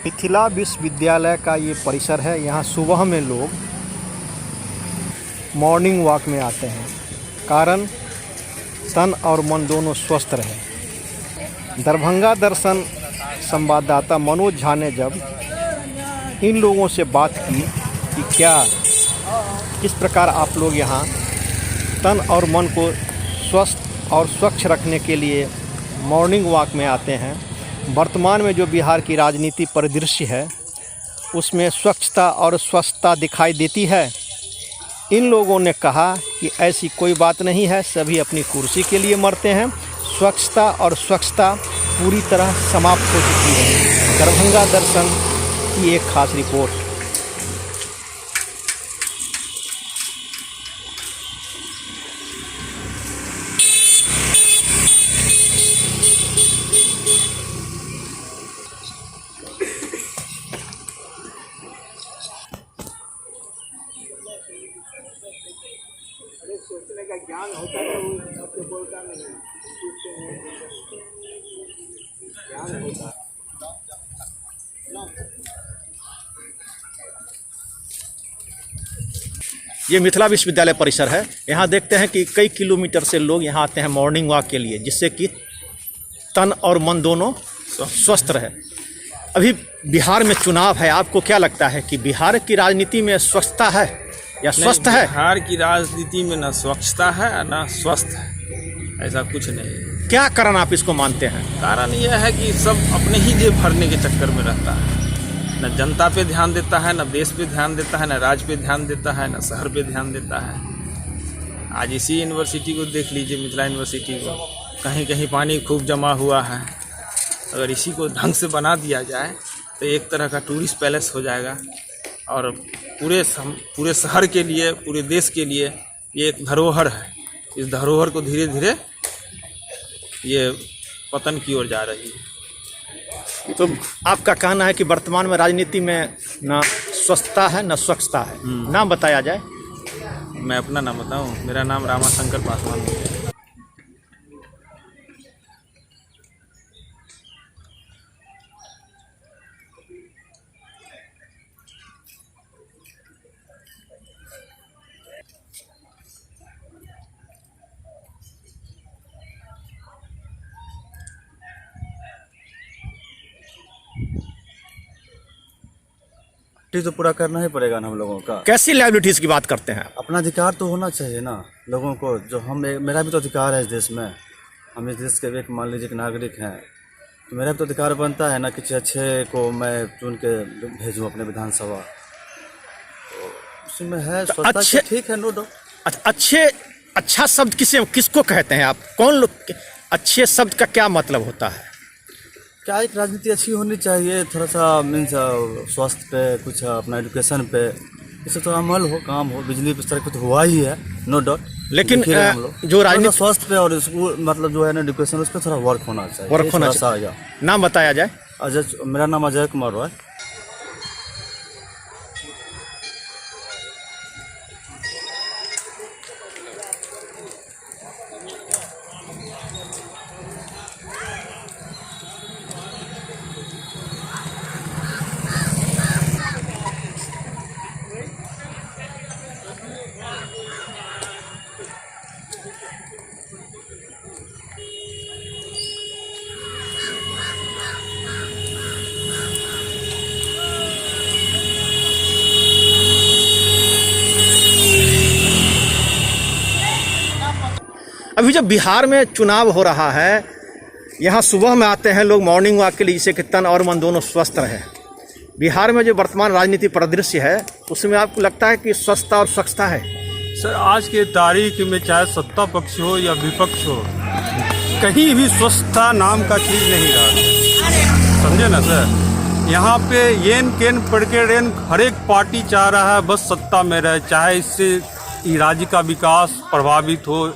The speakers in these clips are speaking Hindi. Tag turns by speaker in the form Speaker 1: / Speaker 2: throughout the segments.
Speaker 1: मिथिला विश्वविद्यालय का ये परिसर है। यहाँ सुबह में लोग मॉर्निंग वॉक में आते हैं, कारण तन और मन दोनों स्वस्थ रहे। दरभंगा दर्शन संवाददाता मनोज झा ने जब इन लोगों से बात की कि किस प्रकार आप लोग यहाँ तन और मन को स्वस्थ और स्वच्छ रखने के लिए मॉर्निंग वॉक में आते हैं, वर्तमान में जो बिहार की राजनीति परिदृश्य है उसमें स्वच्छता और स्वस्थता दिखाई देती है। इन लोगों ने कहा कि ऐसी कोई बात नहीं है, सभी अपनी कुर्सी के लिए मरते हैं। स्वच्छता और स्वच्छता पूरी तरह समाप्त हो चुकी है। दरभंगा दर्शन की एक खास रिपोर्ट। सोचने का ज्ञान होता है तो आपको बोलता नहीं, ज्ञान होता है। ये मिथिला विश्वविद्यालय परिसर है। यहाँ देखते हैं कि कई किलोमीटर से लोग यहाँ आते हैं मॉर्निंग वॉक के लिए, जिससे कि तन और मन दोनों स्वस्थ रहे। अभी बिहार में चुनाव है, आपको क्या लगता है कि बिहार की राजनीति में स्वच्छता है या स्वस्थ है?
Speaker 2: बिहार की राजनीति में न स्वच्छता है न स्वस्थ है, ऐसा कुछ नहीं।
Speaker 1: क्या कारण आप इसको मानते हैं?
Speaker 2: कारण यह है कि सब अपने ही जेब भरने के चक्कर में रहता है, न जनता पे ध्यान देता है, न देश पे ध्यान देता है, न राज्य पे ध्यान देता है, न शहर पे ध्यान देता है। आज इसी यूनिवर्सिटी को देख लीजिए, मिथिला यूनिवर्सिटी को, कहीं कहीं पानी खूब जमा हुआ है। अगर इसी को ढंग से बना दिया जाए तो एक तरह का टूरिस्ट पैलेस हो जाएगा और पूरे शहर के लिए, पूरे देश के लिए ये एक धरोहर है। इस धरोहर को धीरे धीरे ये पतन की ओर जा रही है।
Speaker 1: तो आपका कहना है कि वर्तमान में राजनीति में न स्वस्थता है न स्वच्छता है। नाम बताया जाए।
Speaker 2: मैं अपना नाम बताऊं? मेरा नाम रामाशंकर पासवान है।
Speaker 3: तो पूरा करना ही पड़ेगा ना हम लोगों का।
Speaker 1: कैसी लाइबिलिटीज की बात करते हैं?
Speaker 3: अपना अधिकार तो होना चाहिए ना लोगों को, जो मेरा भी तो अधिकार है इस देश में। हम इस देश के एक मान लीजिए नागरिक हैं, तो मेरा भी तो अधिकार बनता है ना कि अच्छे को मैं चुन के भेजूँ अपने विधानसभा। तो उसमें है
Speaker 1: अच्छे,
Speaker 3: ठीक है, नो डाउट।
Speaker 1: अच्छा शब्द किसको कहते हैं आप? कौन लोग? अच्छे शब्द का क्या मतलब होता है?
Speaker 3: क्या एक राजनीति अच्छी होनी चाहिए, थोड़ा सा मीन्स स्वास्थ्य पे, कुछ अपना एजुकेशन पे, इससे थोड़ा अमल हो, काम हो। बिजली पे सड़क पे तो हुआ ही है, नो डाउट।
Speaker 1: लेकिन जो राजनीति
Speaker 3: स्वास्थ्य पे और स्कूल मतलब जो है ना एजुकेशन, उस पर थोड़ा वर्क होना चाहिए।
Speaker 1: नाम बताया जाए।
Speaker 3: अजय, मेरा नाम अजय कुमार रॉय।
Speaker 1: अभी जब बिहार में चुनाव हो रहा है, यहाँ सुबह में आते हैं लोग मॉर्निंग वॉक के लिए, जिससे कि तन और मन दोनों स्वस्थ रहे। बिहार में जो वर्तमान राजनीति परिदृश्य है उसमें आपको लगता है कि स्वच्छता और स्वच्छता है?
Speaker 4: सर, आज के तारीख में चाहे सत्ता पक्ष हो या विपक्ष हो, कहीं भी स्वच्छता नाम का चीज़ नहीं रहा, समझे ना सर। यहाँ पे येन केन पड़केरेन हर एक पार्टी चाह रहा है बस सत्ता में रहे, चाहे इससे राज्य का विकास प्रभावित हो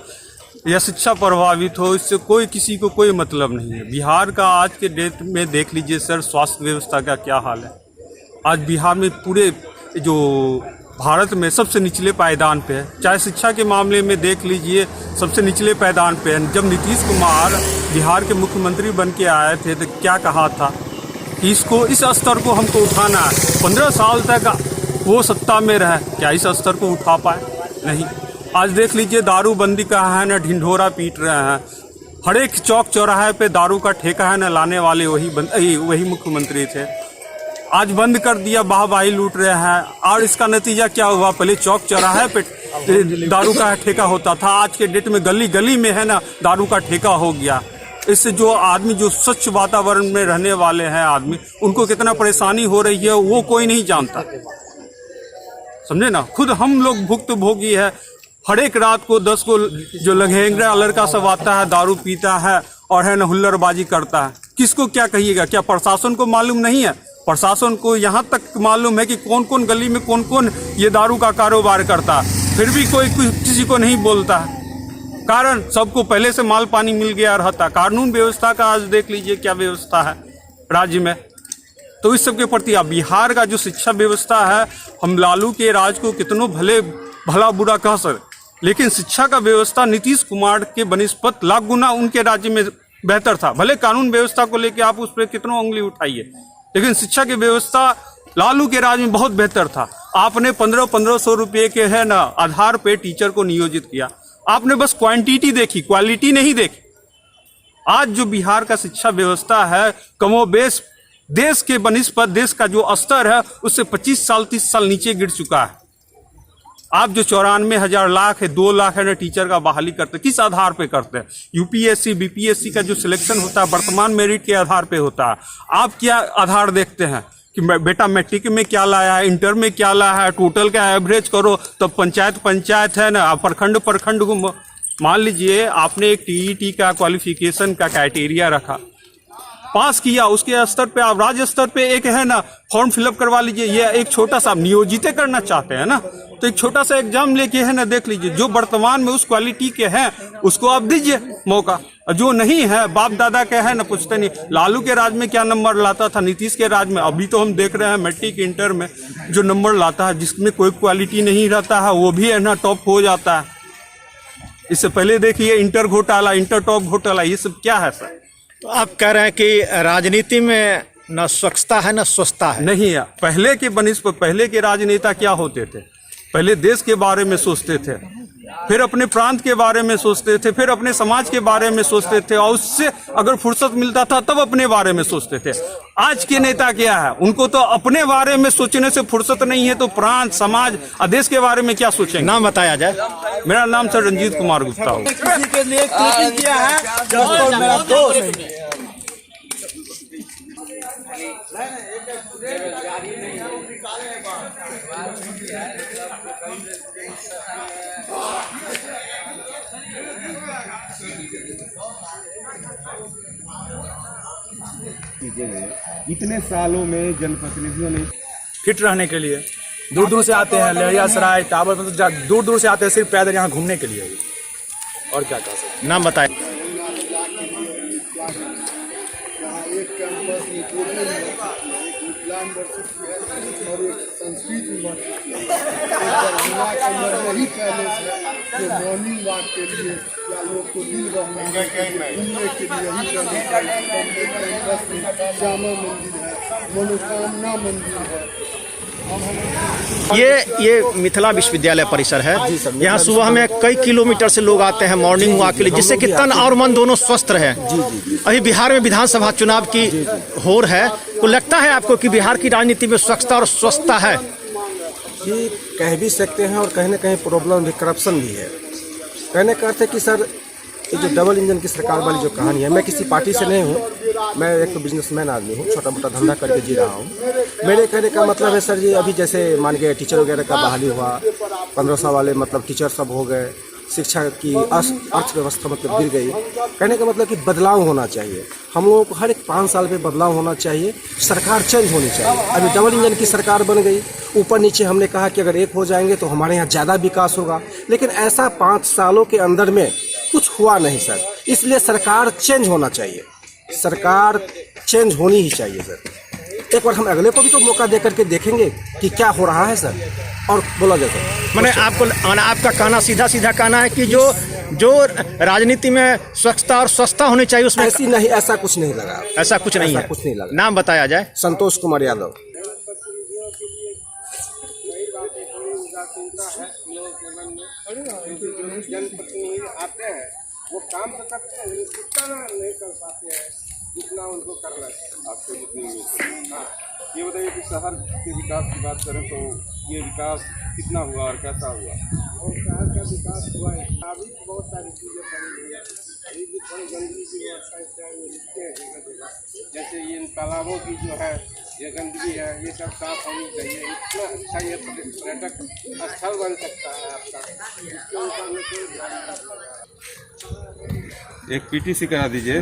Speaker 4: या शिक्षा प्रभावित हो, इससे किसी को कोई मतलब नहीं है। बिहार का आज के डेट में देख लीजिए सर, स्वास्थ्य व्यवस्था का क्या हाल है। आज बिहार में पूरे जो भारत में सबसे निचले पायदान पे है, चाहे शिक्षा के मामले में देख लीजिए सबसे निचले पायदान पे है। जब नीतीश कुमार बिहार के मुख्यमंत्री बन के आए थे तो क्या कहा था कि इसको इस स्तर को हमको उठाना है। 15 साल तक वो सत्ता में रहे, क्या इस स्तर को उठा पाए? नहीं। आज देख लीजिए दारूबंदी का है ना, ढिंढोरा पीट रहे हैं। हर एक चौक चौराहे पे दारू का ठेका है ना, लाने वाले वही मुख्यमंत्री थे। आज बंद कर दिया, वाहवाही लूट रहे हैं। और इसका नतीजा क्या हुआ? पहले चौक चौराहे पे दारू का ठेका होता था, आज के डेट में गली गली में है ना दारू का ठेका हो गया। इससे जो आदमी जो स्वच्छ वातावरण में रहने वाले हैं आदमी, उनको कितना परेशानी हो रही है वो कोई नहीं जानता, समझे ना। खुद हम लोग भुक्तभोगी है। हर एक रात को 10 को जो लंगेंगरा लड़का सब आता है, दारू पीता है और है ना हुल्लड़बाजी करता है। किसको क्या कहिएगा? क्या प्रशासन को मालूम नहीं है? प्रशासन को यहाँ तक मालूम है कि कौन कौन गली में कौन कौन ये दारू का कारोबार करता है, फिर भी कोई किसी को नहीं बोलता है। कारण सबको पहले से माल पानी मिल गया रहता। कानून व्यवस्था का आज देख लीजिए क्या व्यवस्था है राज्य में। तो इस सब के प्रति अब बिहार का जो शिक्षा व्यवस्था है, हम लालू के राज को कितनों भला बुरा कह सर, लेकिन शिक्षा का व्यवस्था नीतीश कुमार के बनिस्पत लाख गुना उनके राज्य में बेहतर था। भले कानून व्यवस्था को लेकर आप उस पर कितनों उंगली उठाइए, लेकिन शिक्षा की व्यवस्था लालू के राज में बहुत बेहतर था। आपने 1500 रुपये के है ना आधार पे टीचर को नियोजित किया। आपने बस क्वांटिटी देखी, क्वालिटी नहीं देखी। आज जो बिहार का शिक्षा व्यवस्था है, कमोबेश देश के बनिस्पत देश का जो स्तर है उससे 25 साल 30 साल नीचे गिर चुका है। आप जो 94,000 लाख है, 2 लाख है ना टीचर का बहाली करते, किस आधार पे करते हैं? यूपीएससी बीपीएससी का जो सिलेक्शन होता है वर्तमान मेरिट के आधार पे होता है। आप क्या आधार देखते हैं कि बेटा मैट्रिक में क्या लाया है, इंटर में क्या लाया है, टोटल का एवरेज करो, तब पंचायत है ना, प्रखंड घूमो। मान लीजिए आपने एक टीईटी का क्वालिफिकेशन का क्राइटेरिया रखा, पास किया, उसके स्तर पे आप राज्य स्तर पे एक है ना फॉर्म फिलअप करवा लीजिए। ये एक छोटा सा नियोजित करना चाहते हैं ना, तो एक छोटा सा एग्जाम लेके है ना देख लीजिए, जो वर्तमान में उस क्वालिटी के हैं उसको आप दीजिए मौका। जो नहीं है बाप दादा के है ना पूछते नहीं। लालू के राज में क्या नंबर लाता था, नीतीश के राज में अभी तो हम देख रहे हैं मैट्रिक इंटर में जो नंबर लाता है, जिसमें कोई क्वालिटी नहीं रहता है, वो भी है ना टॉप हो जाता है। इससे पहले देखिए इंटर घोटाला, इंटर टॉप घोटाला, ये सब क्या है सर?
Speaker 1: तो आप कह रहे हैं कि राजनीति में न स्वच्छता है न स्वच्छता है।
Speaker 4: नहीं है। पहले के बनिस्पत पहले के राजनेता क्या होते थे? पहले देश के बारे में सोचते थे, फिर अपने प्रांत के बारे में सोचते थे, फिर अपने समाज के बारे में सोचते थे, और उससे अगर फुर्सत मिलता था तब अपने बारे में सोचते थे। आज के नेता क्या है? उनको तो अपने बारे में सोचने से फुर्सत नहीं है, तो प्रांत समाज और देश के बारे में क्या सोचेंगे?
Speaker 1: नाम बताया जाए।
Speaker 4: मेरा नाम सर रंजीत कुमार गुप्ता हो।
Speaker 5: किसी के लिए क्लिपिंग किया है दोस्तों, मेरा दोस्त
Speaker 6: इतने सालों में जनप्रतिनिधियों ने
Speaker 5: फिट रहने के लिए दूर दूर से आते हैं, लहरिया सराय टावर, मतलब दूर दूर से आते हैं सिर्फ पैदल यहाँ घूमने के लिए। और क्या कह सकते?
Speaker 1: नाम बताए।
Speaker 6: जो मॉर्निंग वॉक के लिए या लोग को दिल घूमने के लिए श्यामा मंदिर है, मनोकामना मंदिर है।
Speaker 1: ये मिथिला विश्वविद्यालय परिसर है। यहाँ सुबह में कई किलोमीटर से लोग आते हैं मॉर्निंग वॉक के लिए, जिससे कि तन और मन दोनों स्वस्थ रहे। अभी बिहार में विधानसभा चुनाव की होड़ है, तो लगता है आपको कि बिहार की राजनीति में स्वच्छता और स्वस्थता है?
Speaker 7: ये कह भी सकते हैं, और कहीं ना कहीं प्रॉब्लम भी, करप्शन भी है। कहने का अर्थ है कि सर ये जो डबल इंजन की सरकार वाली जो कहानी है, मैं किसी पार्टी से नहीं हूँ, मैं एक तो बिजनेसमैन आदमी हूँ, छोटा मोटा धंधा करके जी रहा हूँ। मेरे कहने का मतलब है सर जी, अभी जैसे मान गए टीचर वगैरह का बहाली हुआ, 1500 वाले मतलब टीचर सब हो गए, शिक्षा की अर्थव्यवस्था मतलब गिर गई। कहने का मतलब कि बदलाव होना चाहिए। हम लोगों को हर एक 5 साल पे बदलाव होना चाहिए, सरकार चेंज होनी चाहिए। अभी डबल इंजन की सरकार बन गई, ऊपर नीचे हमने कहा कि अगर एक हो जाएंगे तो हमारे यहाँ ज़्यादा विकास होगा, लेकिन ऐसा 5 सालों के अंदर में कुछ हुआ नहीं सर। इसलिए सरकार चेंज होना चाहिए, सरकार चेंज होनी ही चाहिए सर। एक बार हम अगले को भी तो मौका दे करके देखेंगे कि क्या हो रहा है सर, और बोला जाए सर।
Speaker 1: मैंने आपका कहना सीधा कहना है कि जो जो राजनीति में स्वच्छता और स्वच्छता होनी चाहिए उसमें
Speaker 7: ऐसी नहीं, ऐसा कुछ नहीं लगा,
Speaker 1: ऐसा कुछ नहीं
Speaker 7: ऐसा
Speaker 1: है।
Speaker 7: कुछ नहीं लगा।
Speaker 1: नाम बताया जाए।
Speaker 7: संतोष कुमार यादव।
Speaker 8: जनप्रतिनिधि आते हैं वो काम तो करते हैं लेकिन उतना नहीं कर पाते हैं जितना उनको करना चाहिए। आपको जितनी हाँ ये बताइए कि शहर के विकास की बात करें तो ये विकास कितना हुआ और कैसा हुआ? और शहर का विकास हुआ है, अभी बहुत सारी चीज़ें बनी हुई है, अभी भी थोड़ी गंदगी की व्यवस्था इस टाइम में दिखते हैं जगह जगह, जैसे ये इन तालाबों की जो है ये गंदगी है ये सब साफ होनी चाहिए। इतना अच्छा ये पर्यटक स्थल बन सकता है आपका, इसके ऊपर में कोई ध्यान नहीं रखा।
Speaker 9: एक पीटीसी करा दीजिए।